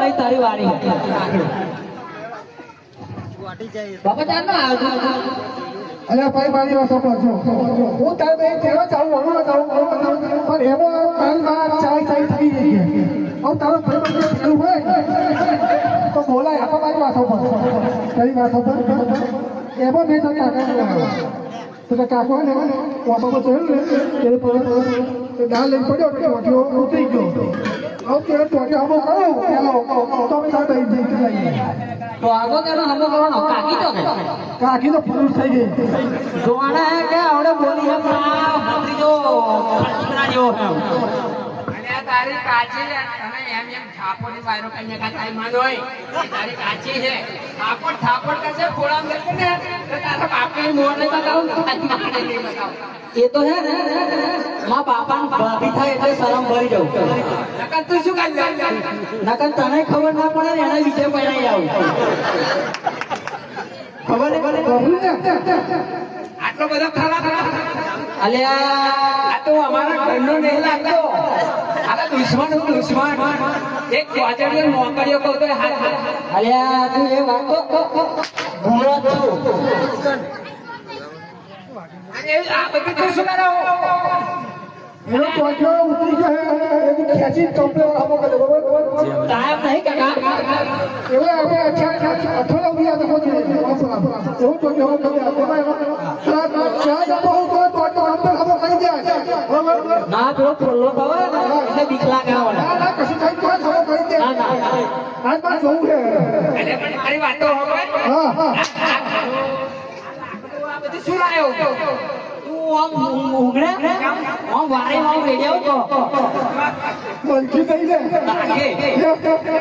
ભાઈ તારી વારી બાપા ચાલ ના અલ્યા ભાઈ મારી વાત સાંભળજો હું તારે ભાઈ કેવા ચાવું વળું જાઉં પણ એમાં મારી વાત ચાઈ થઈ ગઈ છે હવે તારો ભાઈ મને પેલું હોય તો બોલાય આપા મારી વાતો પર તારી વાતો પર એમાં મેં તો કાકો ને વાપા જોયું ને એ પર ડાલ લઈને પડ્યો ટોટ્યો ઉતરી ગયો હવે તે ટોટ્યો હમો કરો તો અમે તારે દઈ જઈ તો આગો તેનો હમો કરવાનો કાકી તો કાકી તો પુરુષ થઈ ગઈ જોવાના હે કે આવડે બોલી હે મંત્રી જો કચરા જેવો હે અને તારી કાચી છે તમે એમ થાપોની વાયરો કઈ કાઈ માનો હોય તારી કાચી છે થાપડ કરશે ખોળામ કરશે ને તો તારા બાપને મોર નહીં બતાવું નહીં બતાવું એ તો હે ને માં બાપા ભાભી થાય એટલે શરમ ભરી જવું નકર તું શું કરી નકર તને ખબર ના પડે ને એના વિશે પહેરાઈ આવું ખબર ને આટલો બધો ખરાબ અલ્યા આ તો અમારા ઘરનો નહીં લાગતો આ દુશ્મન એક વાજડીઓ નોકરીઓ કહું તો હાથ અલ્યા તું એ વાત તો ભૂલો છું અને આ બધું તું શું કરાવો એનો ટોટ્યો ઉતરી ગયો એ ખેંચી કમ્પ્લેન હમો કરે બરોબર સાહેબ નહીં કાકા એવું આપણે અઠવાડિયા ઉભી આ એવું ટોટ્યો હમો કરે ચા જતો હું તો ટોટ્યો હમો કરી દે બરોબર ના પેલો ફોલ્લો થવા ને એટલે બીક લાગે ના કશું થઈ તો હમો કરી દે ના આજ મારે જોવું છે અને પણ મારી વાતો હવે હા આ બધું શું લાયો તું આમ ઉઘડે આમ વારે વાવ રેડિયો તો મલકી થઈ લે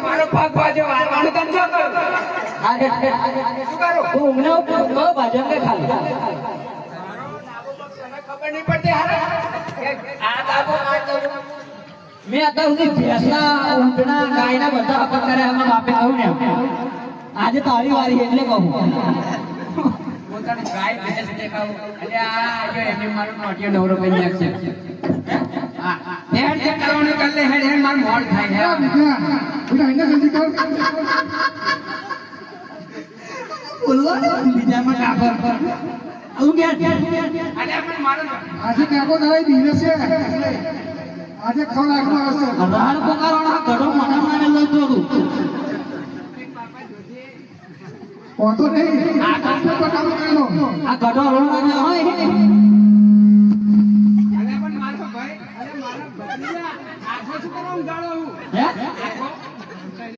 મારો પગ બાજુ વાળવાનું કરજો શું કરો તું ઉઘડે ભાજન કે ખાલી તને ખબર નહીં પડતી હારે આ દાબો આ દાબો મેં અત્યાર સુધી ભેંસના ઊંટના ગાયના બધા હકમ કર્યા એમાં બાપે કહ્યું ને આજે તારી વારી એટલે કહું પોતાની ગાય ભેંસ દેખાવ એટલે આ જો એને મારું નોટિયો નવરો કરી નાખશે હા હેડ જે કરવાનું કરલે હેડ મારું મોડ થાય છે બધા એને જલ્દી કર બોલવા બીજામાં કાપર હું કે અને પણ મારું આજે કાકો તારા બિઝનેસ છે આજે ખોલ આગળ આવશે રાડ પકારવાના ઘડો મને મારે લઈ દોડું વાંધો નહીં આ કામ કરેલો આ ઘડો રોડવાનો હોય અરે પણ મારો ભાઈ અરે મારા ભત્રીજા આખો શું કરવા ઉગાડો